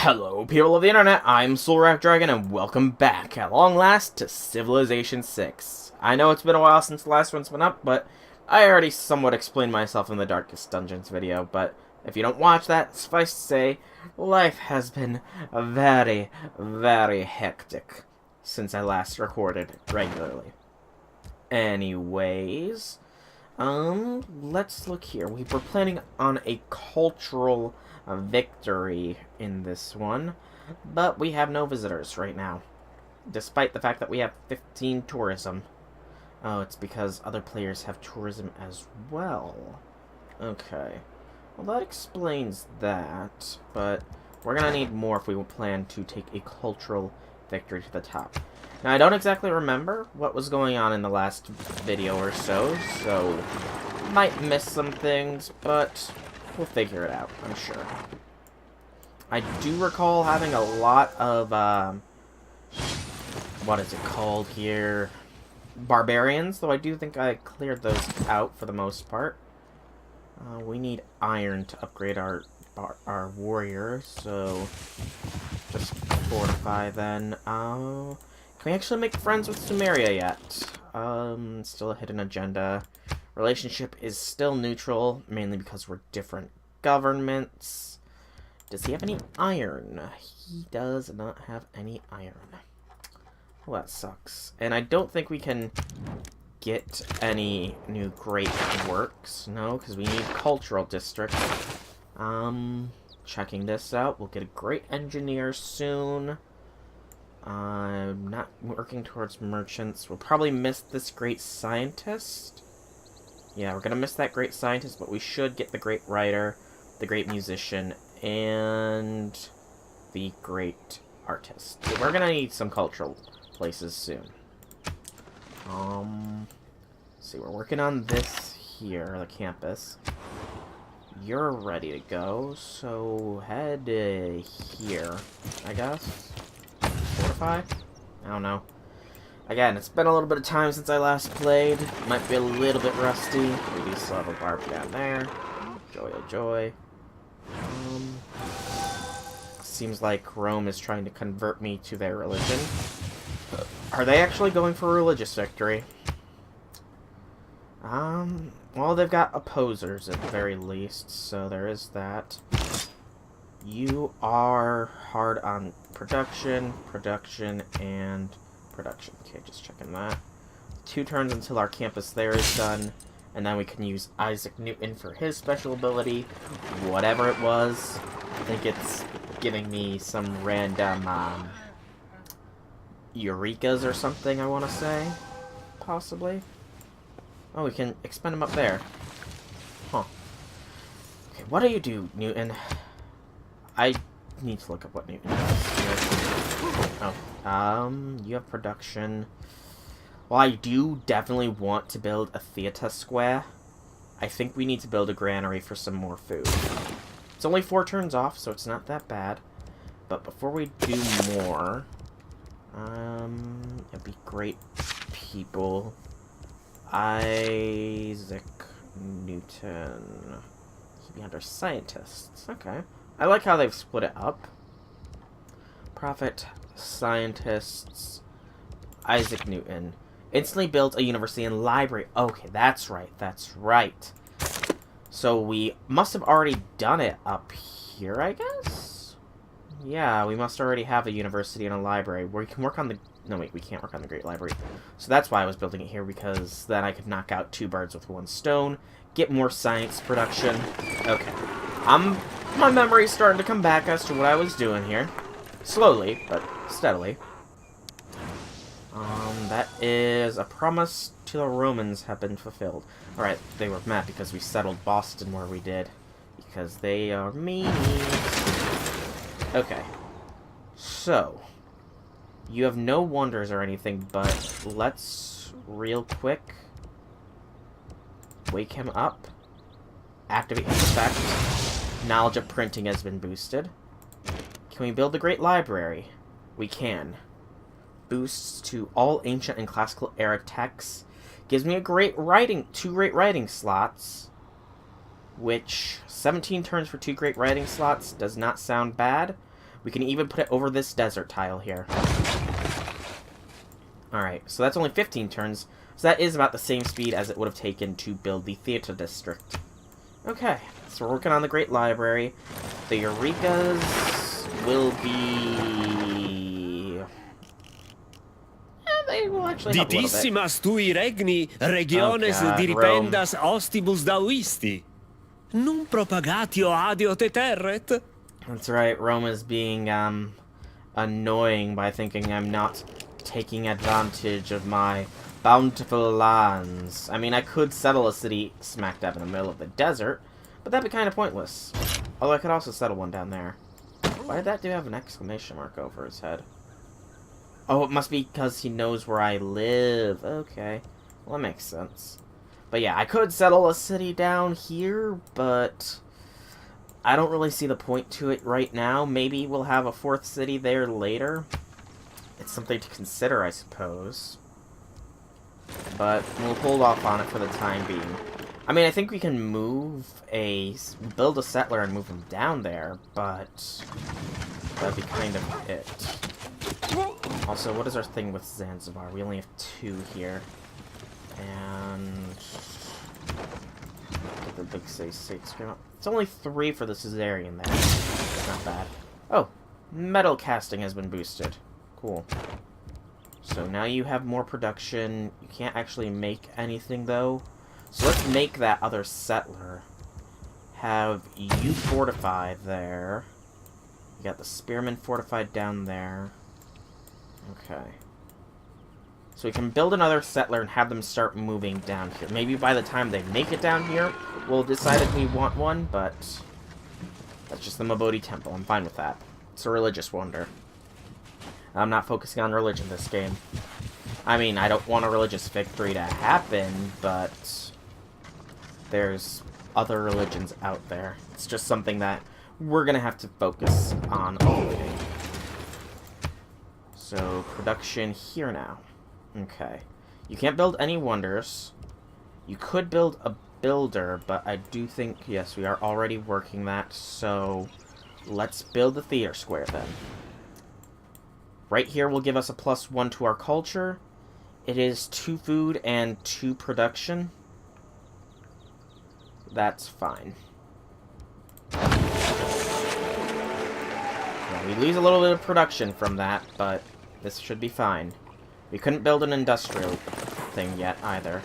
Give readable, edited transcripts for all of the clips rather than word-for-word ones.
Hello, people of the internet, I'm Soulrack Dragon, and welcome back, at long last, to Civilization 6. I know it's been a while since the last one's been up, but I already somewhat explained myself in the Darkest Dungeons video, but if you don't watch that, suffice to say, life has been very, very hectic since I last recorded regularly. Anyways, let's look here. We were planning on a cultural victory in this one, but we have no visitors right now, despite the fact that we have 15 tourism. Oh, it's because other players have tourism as well. Okay, well that explains that, but we're gonna need more if we plan to take a cultural victory to the top. Now, I don't exactly remember what was going on in the last video or so might miss some things, but we'll figure it out, I'm sure. I do recall having a lot of, what is it called here? Barbarians, though I do think I cleared those out for the most part. We need iron to upgrade our warrior, so just fortify then. Can we actually make friends with Sumeria yet? Still a hidden agenda. Relationship is still neutral, mainly because we're different governments. Does he have any iron? He does not have any iron. Well, that sucks. And I don't think we can get any new great works. No, because we need cultural districts. Checking this out. We'll get a great engineer soon. I'm not working towards merchants. We'll probably miss this great scientist. Yeah, we're gonna miss that great scientist, but we should get the great writer, the great musician, and the great artist. We're gonna need some cultural places soon. See, we're working on this here, the campus. You're ready to go, so head here, I guess. Fortify? I don't know. Again, it's been a little bit of time since I last played. Might be a little bit rusty. We do still have a barb down there. Joy, oh joy. Seems like Rome is trying to convert me to their religion. Are they actually going for a religious victory? Well, they've got opposers at the very least, so there is that. You are hard on production, and production. Okay, just checking that. 2 turns until our campus there is done, and then we can use Isaac Newton for his special ability, whatever it was. I think it's giving me some random, Eurekas or something, I want to say. Possibly. Oh, we can expend them up there. Huh. Okay, what do you do, Newton? I need to look up what Newton does here. Oh, you have production. Well, I do definitely want to build a theater square. I think we need to build a granary for some more food. It's only 4 turns off, so it's not that bad. But before we do more, it'd be great people. Isaac Newton. He'd be under scientists. Okay. I like how they've split it up. Prophet, scientists, Isaac Newton. Instantly built a university and library. Okay, that's right, that's right. So we must have already done it up here, I guess? Yeah, we must already have a university and a library where we can work on the... No, wait, we can't work on the Great Library. So that's why I was building it here, because then I could knock out 2 birds with 1 stone, get more science production. Okay. My memory's starting to come back as to what I was doing here. Slowly, but steadily. That is a promise to the Romans have been fulfilled. Alright, they were mad because we settled Boston where we did. Because they are meanies. Okay. So, you have no wonders or anything, but let's real quick wake him up. Activate his effect. Knowledge of printing has been boosted. Can we build the Great Library? We can. Boosts to all ancient and classical era texts. Gives me a 2 great writing slots. Which, 17 turns for 2 great writing slots does not sound bad. We can even put it over this desert tile here. Alright, so that's only 15 turns. So that is about the same speed as it would have taken to build the theater district. Okay, so we're working on the Great Library. The Eurekas will be... they will actually help a little bit. Ditissimas tui regni, regiones diripendas ostibus dauisti. Num propagatio adio te terret. That's right, Rome is being, annoying by thinking I'm not taking advantage of my bountiful lands. I mean, I could settle a city smack dab in the middle of the desert, but that'd be kind of pointless. Although I could also settle one down there. Why did that dude have an exclamation mark over his head? Oh, it must be because he knows where I live. Okay. Well, that makes sense. But yeah, I could settle a city down here, but I don't really see the point to it right now. Maybe we'll have a 4th city there later. It's something to consider, I suppose. But we'll hold off on it for the time being. I mean, I think we can build a settler and move him down there, but that'd be kind of it. Also, what is our thing with Zanzibar? We only have 2 here. And... the big say 6. It's only 3 for the Caesarean there. Not bad. Oh, metal casting has been boosted. Cool. So now you have more production. You can't actually make anything, though. So let's make that other settler. Have you fortified there. You got the spearmen fortified down there. Okay. So we can build another settler and have them start moving down here. Maybe by the time they make it down here, we'll decide if we want one, but that's just the Mabodi Temple. I'm fine with that. It's a religious wonder. I'm not focusing on religion this game. I mean, I don't want a religious victory to happen, but there's other religions out there. It's just something that we're going to have to focus on avoiding. So, production here now. Okay. You can't build any wonders. You could build a builder, but I do think, yes, we are already working that, so let's build the theater square then. Right here will give us a +1 to our culture. It is 2 food and 2 production. That's fine. Yeah, we lose a little bit of production from that, but this should be fine. We couldn't build an industrial thing yet, either.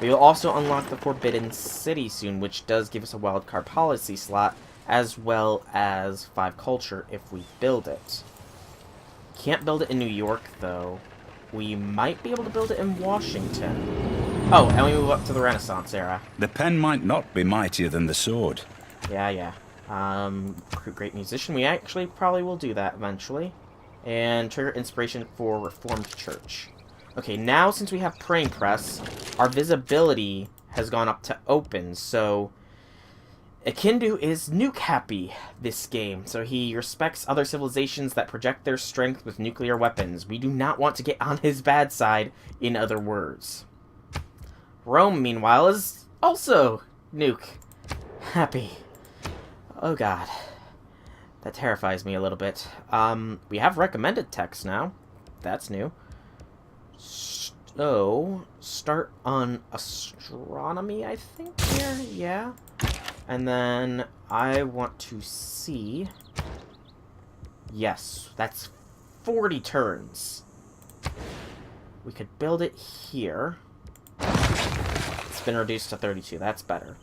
We will also unlock the Forbidden City soon, which does give us a wildcard policy slot, as well as 5 culture if we build it. Can't build it in New York, though. We might be able to build it in Washington. Oh, and we move up to the Renaissance era. The pen might not be mightier than the sword. Yeah. Great musician. We actually probably will do that eventually. And trigger inspiration for Reformed Church. Okay, now since we have Praying Press, our visibility has gone up to open, so Akindu is nuke happy this game, so he respects other civilizations that project their strength with nuclear weapons. We do not want to get on his bad side, in other words. Rome, meanwhile, is also nuke happy. Oh god. That terrifies me a little bit. We have recommended text now. That's new. So, start on astronomy, I think, here? Yeah. And then I want to see... Yes, that's 40 turns. We could build it here. It's been reduced to 32. That's better.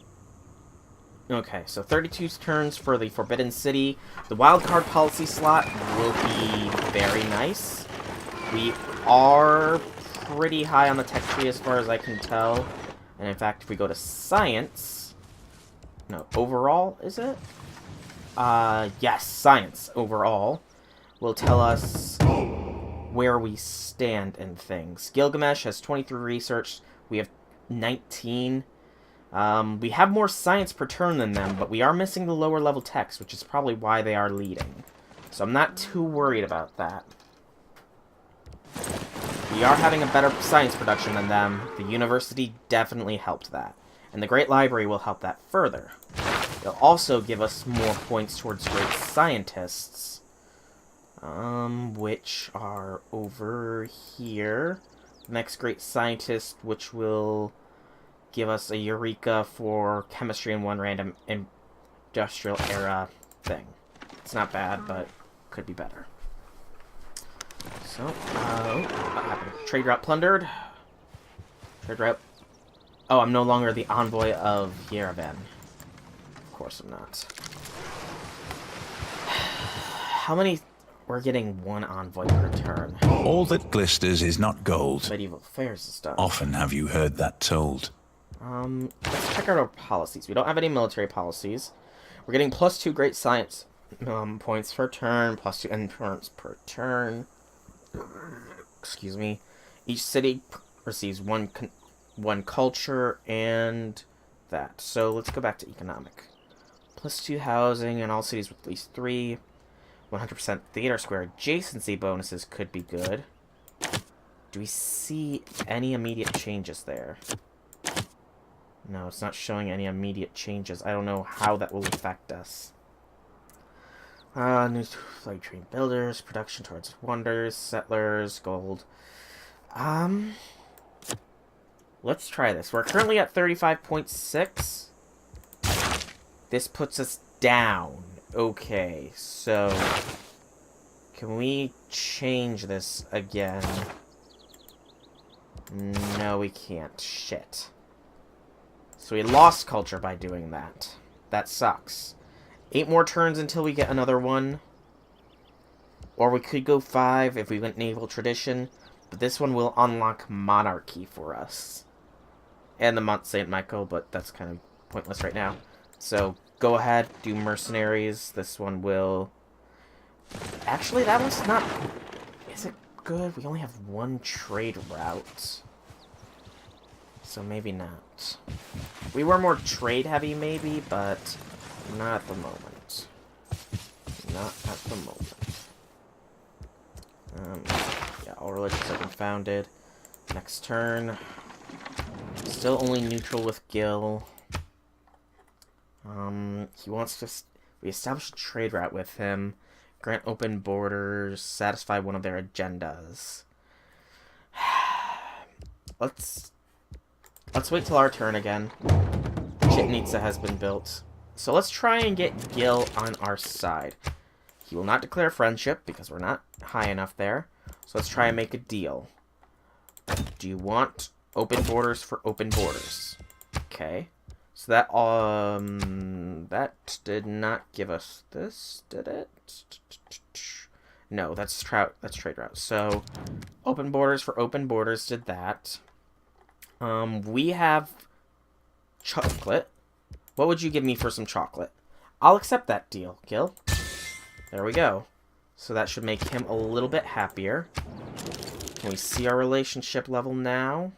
Okay, so 32 turns for the Forbidden City. The wildcard policy slot will be very nice. We are pretty high on the tech tree as far as I can tell. And in fact, if we go to science... No, overall, is it? Yes, science overall will tell us where we stand in things. Gilgamesh has 23 research. We have 19. We have more science per turn than them, but we are missing the lower level text, which is probably why they are leading. So I'm not too worried about that. We are having a better science production than them. The university definitely helped that. And the Great Library will help that further. They'll also give us more points towards great scientists, which are over here. The next great scientist, which will give us a Eureka for chemistry and one random industrial era thing. It's not bad, but could be better. So, what happened? Trade route plundered. Trade route. Oh, I'm no longer the envoy of Yerevan. Of course I'm not. How many? We're getting one envoy per turn. All that glisters is not gold. Medieval affairs is done. Often have you heard that told. Let's check out our policies. We don't have any military policies. We're getting +2 great science points per turn, +2 endurance per turn. Excuse me. Each city receives one culture and that. So let's go back to economic. +2 housing in all cities with at least 3. 100% theater square adjacency bonuses could be good. Do we see any immediate changes there? No, it's not showing any immediate changes. I don't know how that will affect us. New flight train builders, production towards wonders, settlers, gold. Let's try this. We're currently at 35.6. This puts us down. Okay, so can we change this again? No, we can't. Shit. So we lost culture by doing that. That sucks. 8 more turns until we get another one. Or we could go 5 if we went naval tradition. But this one will unlock monarchy for us. And the Mont Saint Michael, but that's kind of pointless right now. So go ahead, do mercenaries. This one will... Actually, that one's not... Is it good? We only have one trade route. So maybe not. We were more trade heavy maybe, but not at the moment. Not at the moment. Yeah, all religions have been founded. Next turn. Still only neutral with Gil. He wants to... We established a trade route with him. Grant open borders. Satisfy one of their agendas. Let's wait till our turn again. Chitnitsa has been built. So let's try and get Gil on our side. He will not declare friendship because we're not high enough there. So let's try and make a deal. Do you want open borders for open borders? Okay. So that that did not give us this, did it? No, that's trade route. So open borders for open borders did that. We have chocolate. What would you give me for some chocolate? I'll accept that deal, Gil. There we go. So that should make him a little bit happier. Can we see our relationship level now?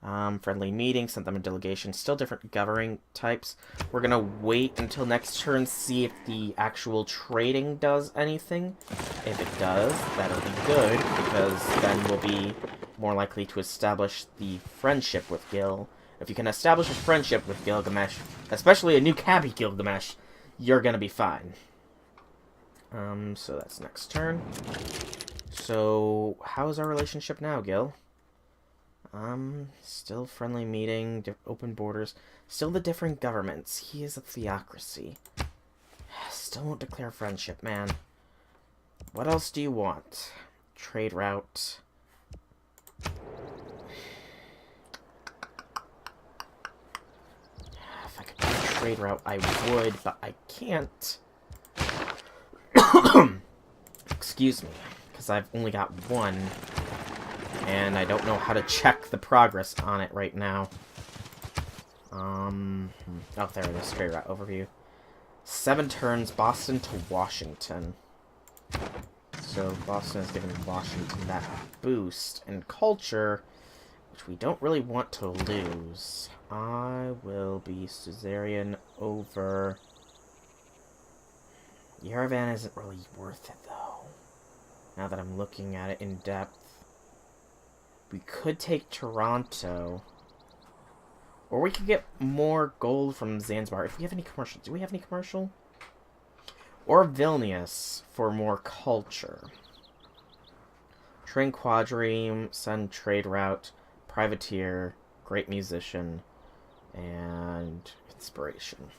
Friendly meeting, sent them a delegation. Still different governing types. We're gonna wait until next turn, see if the actual trading does anything. If it does, that'll be good, because then we'll be more likely to establish the friendship with Gil. If you can establish a friendship with Gilgamesh, especially a new cabbie Gilgamesh, you're gonna be fine. So that's next turn. So, how's our relationship now, Gil? Still friendly meeting, open borders. Still the different governments. He is a theocracy. Still won't declare friendship, man. What else do you want? Trade route. If I could do a trade route, I would, but I can't. Excuse me, because I've only got one. And I don't know how to check the progress on it right now. Oh, there it is. Straight route overview. 7 turns, Boston to Washington. So Boston is giving Washington that boost. And culture, which we don't really want to lose. I will be Suzerain over... Yerevan isn't really worth it, though. Now that I'm looking at it in depth. We could take Toronto. Or we could get more gold from Zanzibar. If we have any commercial. Do we have any commercial? Or Vilnius for more culture. Train quadrime, send trade route, privateer, great musician, and inspiration.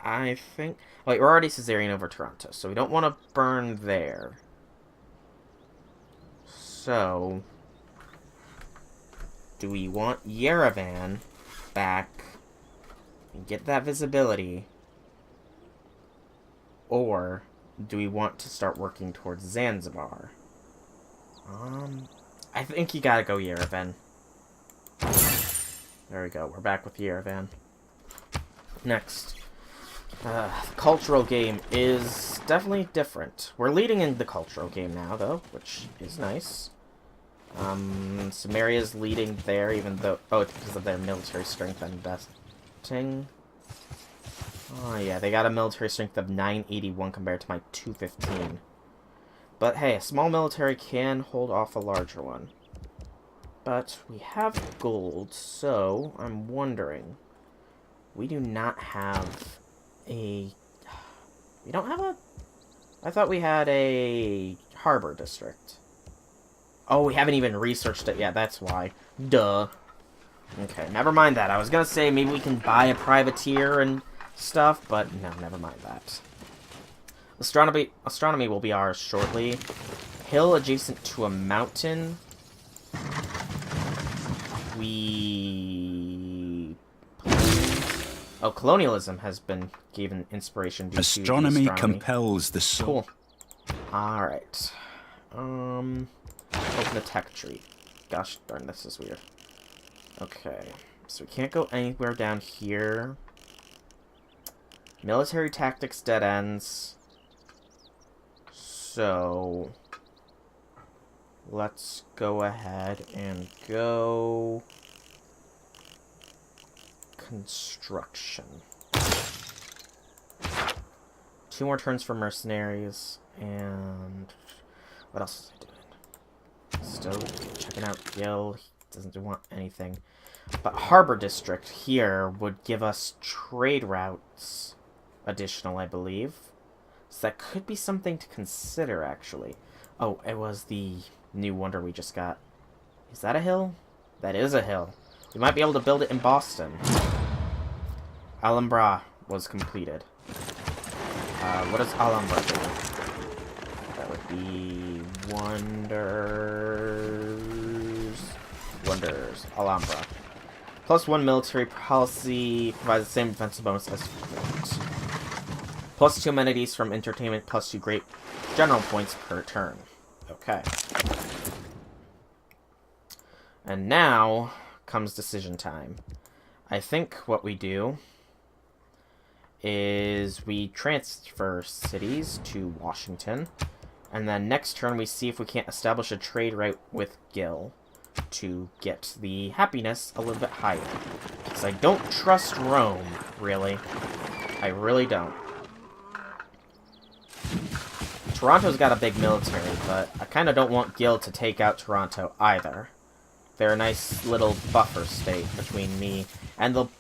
I think... Wait, we're already Caesarean over Toronto, so we don't want to burn there. So... do we want Yerevan back and get that visibility? Or do we want to start working towards Zanzibar? I think you gotta go Yerevan. There we go, we're back with Yerevan. Next. The cultural game is definitely different. We're leading in the cultural game now, though, which is nice. Sumeria's leading there, even though... Oh, it's because of their military strength I'm investing. Oh, yeah, they got a military strength of 981 compared to my 215. But, hey, a small military can hold off a larger one. But we have gold, so I'm wondering... We do not have a... We don't have a... I thought we had a harbor district. Oh, we haven't even researched it yet, that's why. Duh. Okay, never mind that. I was gonna say maybe we can buy a privateer and stuff, but no, never mind that. Astronomy will be ours shortly. Hill adjacent to a mountain. Oh, colonialism has been given inspiration due Astronomy to astronomy. compels the soul. Cool. Alright. Open the tech tree. Gosh darn, this is weird. Okay. So we can't go anywhere down here. Military tactics dead ends. So... let's go ahead and go... construction. 2 more turns for mercenaries, and... what else is he doing? Still checking out Gil. He doesn't want anything. But Harbor District here would give us trade routes additional, I believe. So that could be something to consider, actually. Oh, it was the new wonder we just got. Is that a hill? That is a hill. We might be able to build it in Boston. Alhambra was completed. What does Alhambra do? That would be Wonders. Alhambra. +1 military policy provides the same defensive bonus as fort. +2 amenities from entertainment, +2 great general points per turn. Okay. And now comes decision time. I think what we do is we transfer cities to Washington, and then next turn we see if we can't establish a trade route with Gil to get the happiness a little bit higher. Because I don't trust Rome, really. I really don't. Toronto's got a big military, but I kind of don't want Gil to take out Toronto either. They're a nice little buffer state between me, and they'll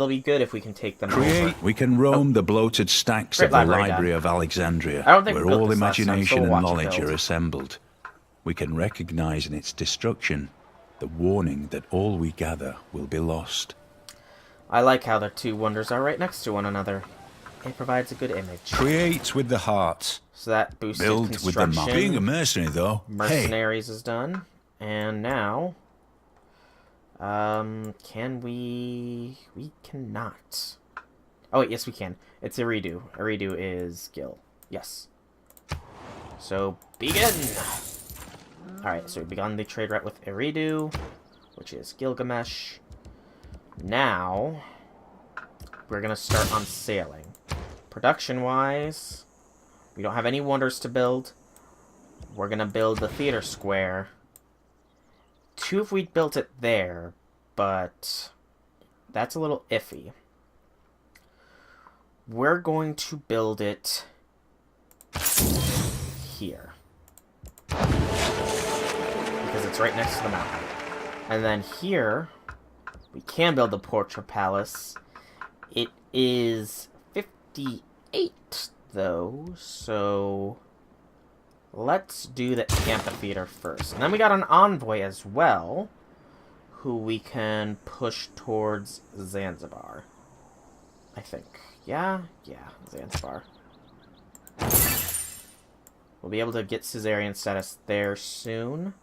be good if we can take them over. We can roam the bloated stacks Great of the library Library done. of Alexandria, I don't think where we built all this last time, so imagination we'll and watch it knowledge build. are assembled. We can recognize in its destruction the warning that all we gather will be lost. I like how the 2 wonders are right next to one another. It provides a good image. Create with the heart. So that boosted Build with the construction. mind. Being a mercenary, though. Mercenaries is done. And now... can we... We cannot. Oh, wait, yes we can. It's Eridu. Eridu is Gil. Yes. So, begin! Alright, so we've begun the trade route with Eridu, which is Gilgamesh. Now, we're gonna start on sailing. Production-wise, we don't have any wonders to build. We're gonna build the theater square. 2 if we built it there, but that's a little iffy. We're going to build it here. Because it's right next to the mountain. And then here, we can build the Portrait Palace. It is 58 though, so let's do the amphitheater first. And then we got an envoy as well, who we can push towards Zanzibar. I think. Yeah, Zanzibar. We'll be able to get Caesarian status there soon.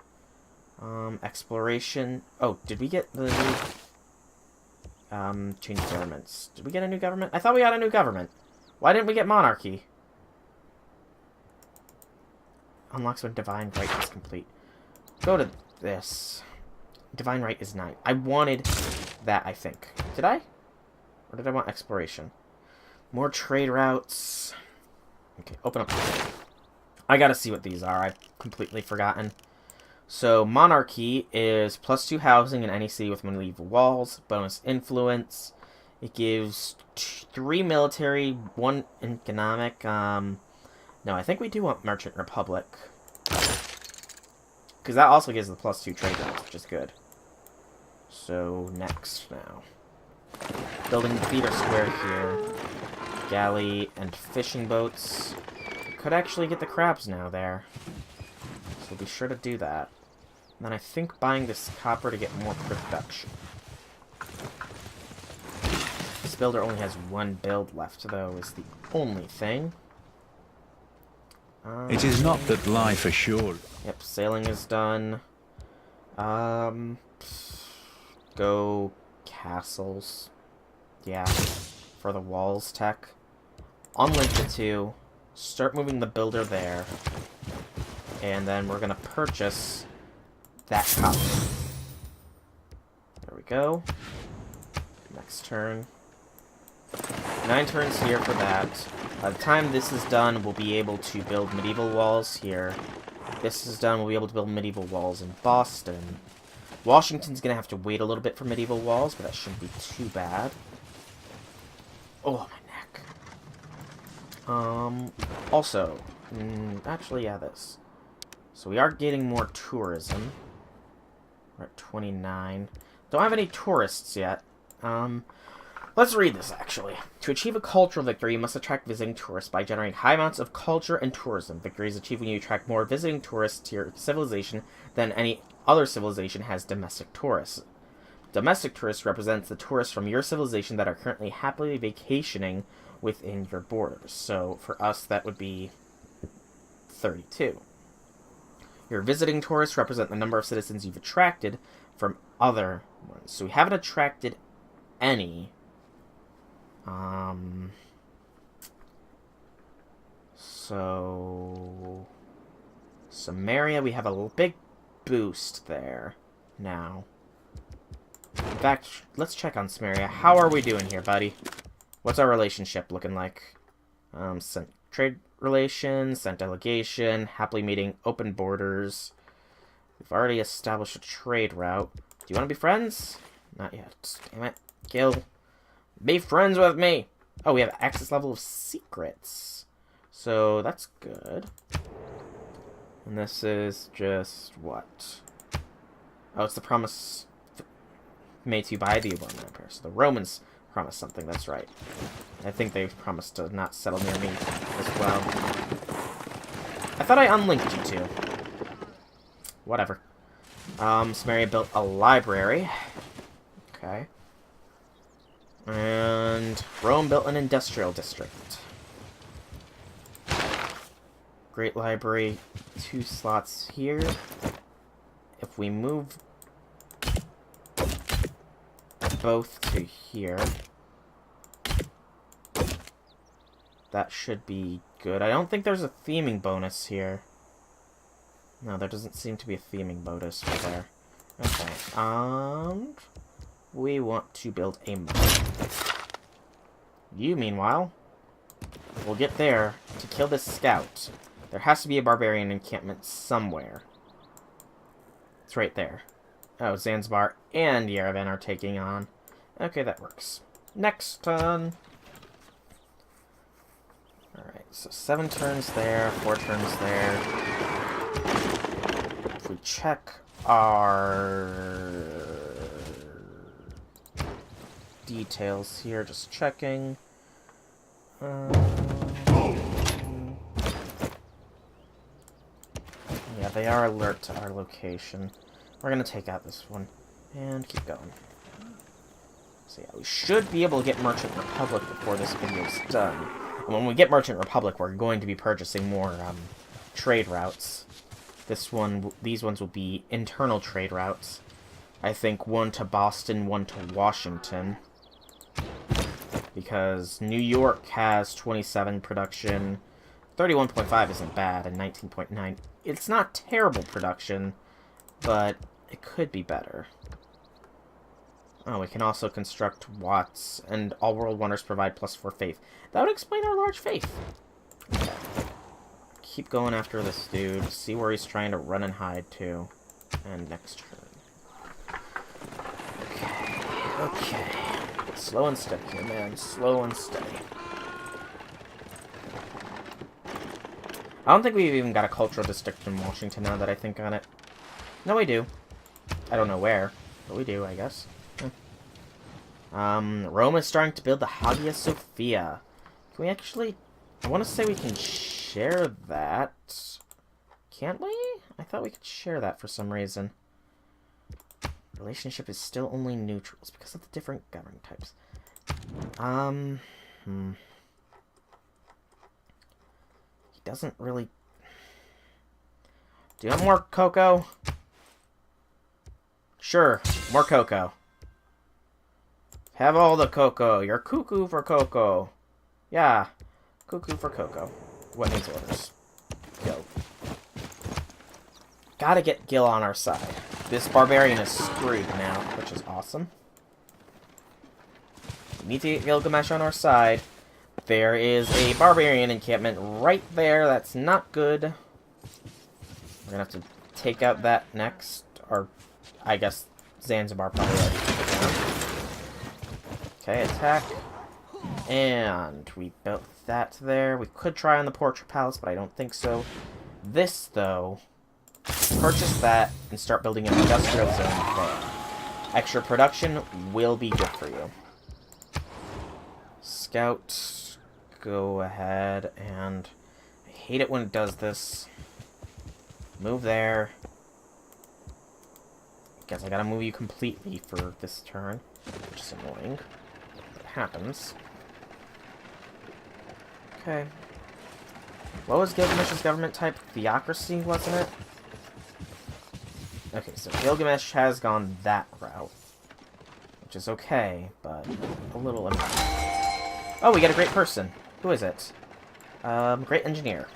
Exploration. Oh, did we get the new... change governments. Did we get a new government? I thought we got a new government. Why didn't we get monarchy? Unlocks when divine right is complete. Go to this. Divine right is 9. I wanted that, I think. Did I? Or did I want exploration? More trade routes. Okay, open up. I gotta see what these are. I've completely forgotten. So, monarchy is +2 housing in any city with medieval walls, bonus influence. It gives 3 military, 1 economic. No, I think we do want Merchant Republic. Because that also gives the +2 trade routes, which is good. So, next now. Building the theater square here. Galley and fishing boats. Could actually get the crabs now there. So be sure to do that. And then I think buying this copper to get more production. This builder only has 1 build left, though, is the only thing. It is not that life assured. Yep, sailing is done. Go castles. Yeah, for the walls tech. Unlink the 2. Start moving the builder there. And then we're going to purchase that copper. There we go. Next turn. 9 turns here for that. By the time this is done, we'll be able to build medieval walls here. This is done, we'll be able to build medieval walls in Boston. Washington's going to have to wait a little bit for medieval walls, but that shouldn't be too bad. Oh, my neck. Also, actually, yeah, this. So we are getting more tourism. We're at 29. Don't have any tourists yet. Let's read this, actually. To achieve a cultural victory, you must attract visiting tourists by generating high amounts of culture and tourism. Victory is achieved when you attract more visiting tourists to your civilization than any other civilization has domestic tourists. Domestic tourists represents the tourists from your civilization that are currently happily vacationing within your borders. So, for us, that would be 32. Your visiting tourists represent the number of citizens you've attracted from other ones. So we haven't attracted any. So Samaria, we have a big boost there now. In fact, let's check on Samaria. How are we doing here, buddy? What's our relationship looking like? Sent trade relations, sent delegation, happily meeting, open borders. We've already established a trade route. Do you want to be friends? Not yet. Damn it. Kill. Be friends with me! Oh, we have access level of secrets. So, that's good. And this is just what? Oh, it's the promise made to you by the Roman Empire. So the Romans promised something, that's right. I think they promised to not settle near me as well. I thought I unlinked you two. Whatever. Samaria built a library. Okay. And Rome built an industrial district. Great library, 2 slots here. If we move both to here, that should be good. I don't think there's a theming bonus here. No, there doesn't seem to be a theming bonus for there. Okay, we want to build a moat. You, meanwhile, will get there to kill this scout. There has to be a barbarian encampment somewhere. It's right there. Oh, Zanzibar and Yerevan are taking on. Okay, that works. Next turn. Alright, so 7 turns there, 4 turns there. If we check our details here, just checking. Yeah, they are alert to our location. We're gonna take out this one. And keep going. So yeah, we should be able to get Merchant Republic before this video is done. And when we get Merchant Republic, we're going to be purchasing more trade routes. These ones will be internal trade routes. I think one to Boston, one to Washington. Because New York has 27 production. 31.5 isn't bad, and 19.9. It's not terrible production, but it could be better. Oh, we can also construct Watts, and all world wonders provide +4 faith. That would explain our large faith. Okay. Keep going after this dude. See where he's trying to run and hide to. And next turn. Okay. Slow and steady here, man. Slow and steady. I don't think we've even got a cultural district in Washington now that I think on it. No, we do. I don't know where, but we do, I guess. Rome is starting to build the Hagia Sophia. Can we actually... I want to say we can share that. Can't we? I thought we could share that for some reason. Relationship is still only neutrals because of the different governing types. He doesn't really... Do you want more cocoa? Sure, more cocoa. Have all the cocoa. You're cuckoo for cocoa. Yeah, cuckoo for cocoa. What needs orders? Gil. Gotta get Gil on our side. This barbarian is screwed now, which is awesome. We need to get Gilgamesh on our side. There is a barbarian encampment right there. That's not good. We're gonna have to take out that next. Or, I guess, Zanzibar probably already took it down. Okay, attack. And we built that there. We could try on the Portrait Palace, but I don't think so. This, though, purchase that and start building an industrial zone there. Extra production will be good for you. Scout, go ahead, and I hate it when it does this. Move there. Guess I gotta move you completely for this turn, which is annoying. But it happens. Okay. What was Gilgamesh's government type? Theocracy, wasn't it? Okay, so Gilgamesh has gone that route. Which is okay, but a little annoying. Oh, we get a great person. Who is it? Great engineer.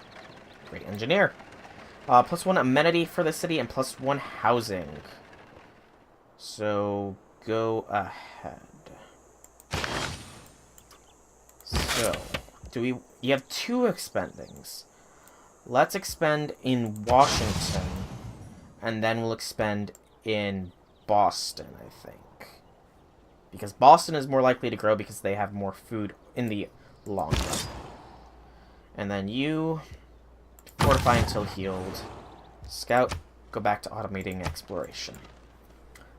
Great engineer. +1 amenity for the city and +1 housing. So, go ahead. So, you have 2 expendings. Let's expend in Washington, and then we'll expend in Boston, I think. Because Boston is more likely to grow because they have more food in the long run. And then you fortify until healed. Scout, go back to automating exploration.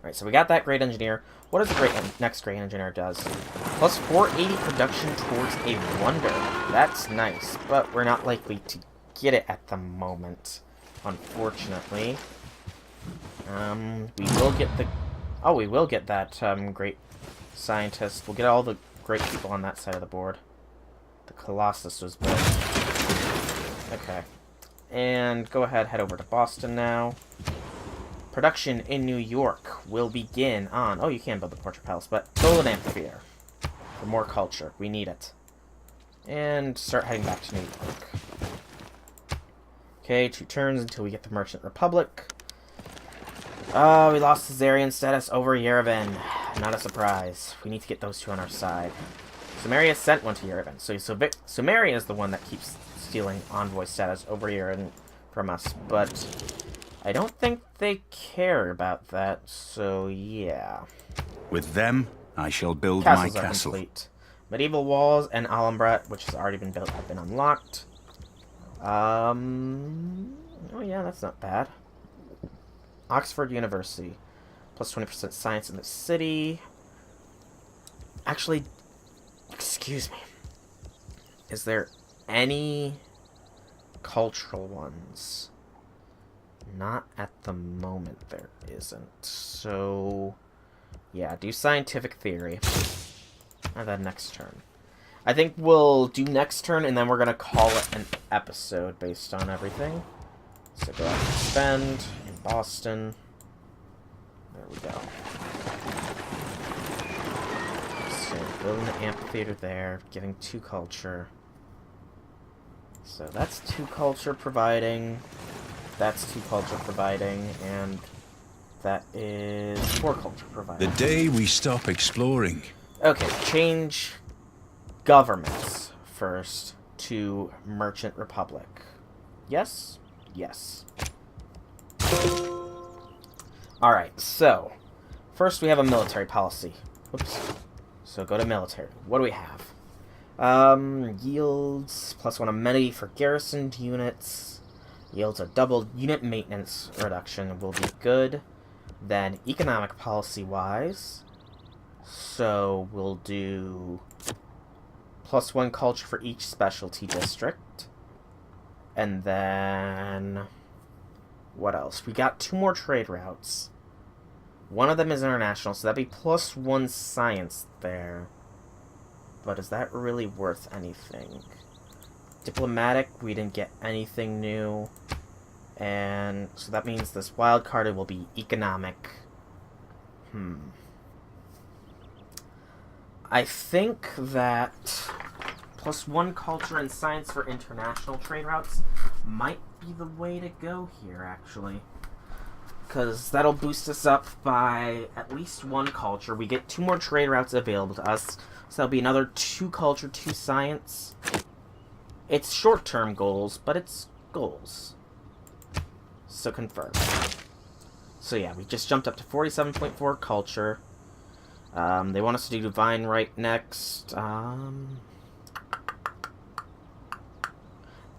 Alright, so we got that great engineer. What does the next great engineer does? +480 production towards a wonder. That's nice, but we're not likely to get it at the moment, unfortunately. We will get the... Oh, we will get that great scientist. We'll get all the great people on that side of the board. The Colossus was built. Okay. And go ahead, head over to Boston now. Production in New York will begin on... Oh, you can build the Portrait Palace, but build an amphitheater. For more culture. We need it. And start heading back to New York. Okay, 2 turns until we get the Merchant Republic. We lost Caesarian status over Yerevan. Not a surprise. We need to get those 2 on our side. Sumeria sent one to Yerevan. So Sumeria is the one that keeps stealing envoy status over Yerevan from us. But I don't think they care about that. So, yeah. With them, I shall build Castles my are castle. complete. Medieval walls and Alhambra, which has already been built, have been unlocked. Oh yeah, that's not bad. Oxford University. +20% science in the city. Actually, excuse me. Is there any cultural ones Not at the moment there isn't. So, yeah, do scientific theory. And then next turn. I think we'll do next turn, and then we're going to call it an episode based on everything. So go out and spend in Boston. There we go. So building the amphitheater there, getting 2 culture. So that's 2 culture providing. That's 2 culture providing, and that is 4 culture providing. The day we stop exploring. Okay, change governments first to Merchant Republic. Yes? Yes. Alright, so first we have a military policy. Whoops. So go to military. What do we have? Yields +1 amenity for garrisoned units. Yields a double unit maintenance reduction will be good. Then economic policy wise, so we'll do +1 culture for each specialty district. And then what else? We got 2 more trade routes. One of them is international, so that'd be +1 science there. But is that really worth anything? Diplomatic, we didn't get anything new. And so that means this wild card will be economic. I think that +1 culture and science for international trade routes might be the way to go here, actually. Because that'll boost us up by at least 1 culture. We get 2 more trade routes available to us. So that'll be another 2 culture, 2 science. It's short-term goals, but it's goals. So confirm. So yeah, we just jumped up to 47.4 culture. They want us to do Divine Right next. That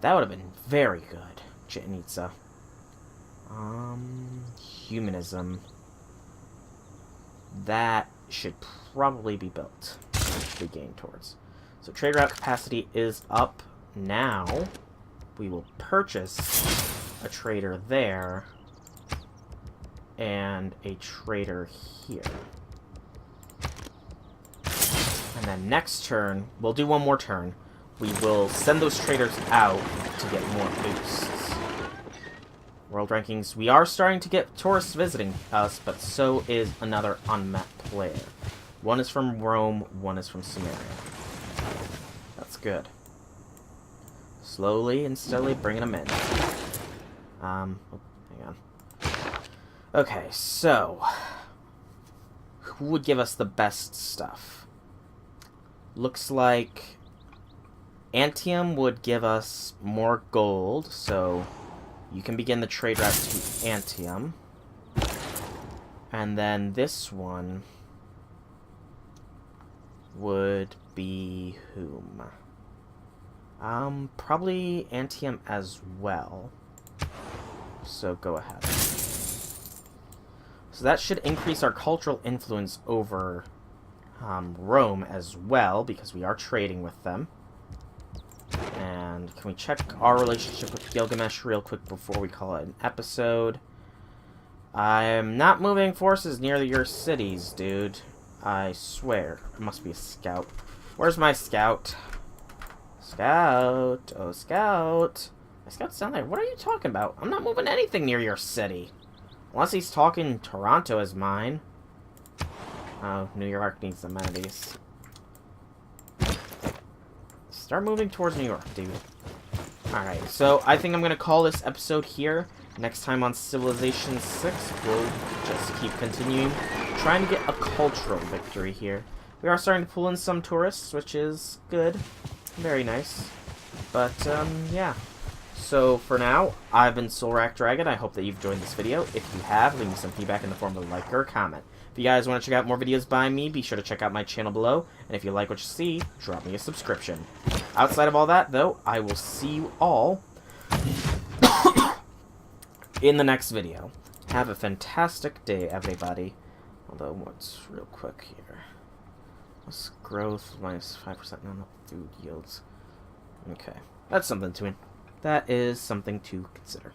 would have been very good, Jitnitsa. Humanism. That should probably be built. We gain towards. So trade route capacity is up now. We will purchase a trader there and a trader here. And then next turn, we'll do 1 more turn. We will send those traders out to get more boosts. World rankings, we are starting to get tourists visiting us, but so is another unmet player. 1 is from Rome, 1 is from Samaria. That's good. Slowly and steadily bringing them in. Hang on. Okay, so who would give us the best stuff? Looks like Antium would give us more gold, so you can begin the trade route to Antium. And then this one would be whom? Probably Antium as well. So go ahead. So that should increase our cultural influence over Rome as well, because we are trading with them. And can we check our relationship with Gilgamesh real quick before we call it an episode? I'm not moving forces near your cities, dude. I swear. It must be a scout. Where's my scout? Scout. Oh, scout. My scout's down there. What are you talking about? I'm not moving anything near your city. Unless he's talking Toronto as mine. Oh, New York needs amenities. Start moving towards New York, dude. Alright, so I think I'm going to call this episode here. Next time on Civilization 6, we'll just keep continuing, trying to get a cultural victory here. We are starting to pull in some tourists, which is good. Very nice. But, yeah. So, for now, I've been Soulrack Dragon. I hope that you've enjoyed this video. If you have, leave me some feedback in the form of a like or a comment. If you guys want to check out more videos by me, be sure to check out my channel below. And if you like what you see, drop me a subscription. Outside of all that, though, I will see you all in the next video. Have a fantastic day, everybody. Although, what's real quick here? What's growth minus 5% non food yields? Okay, that's something to that is something to consider.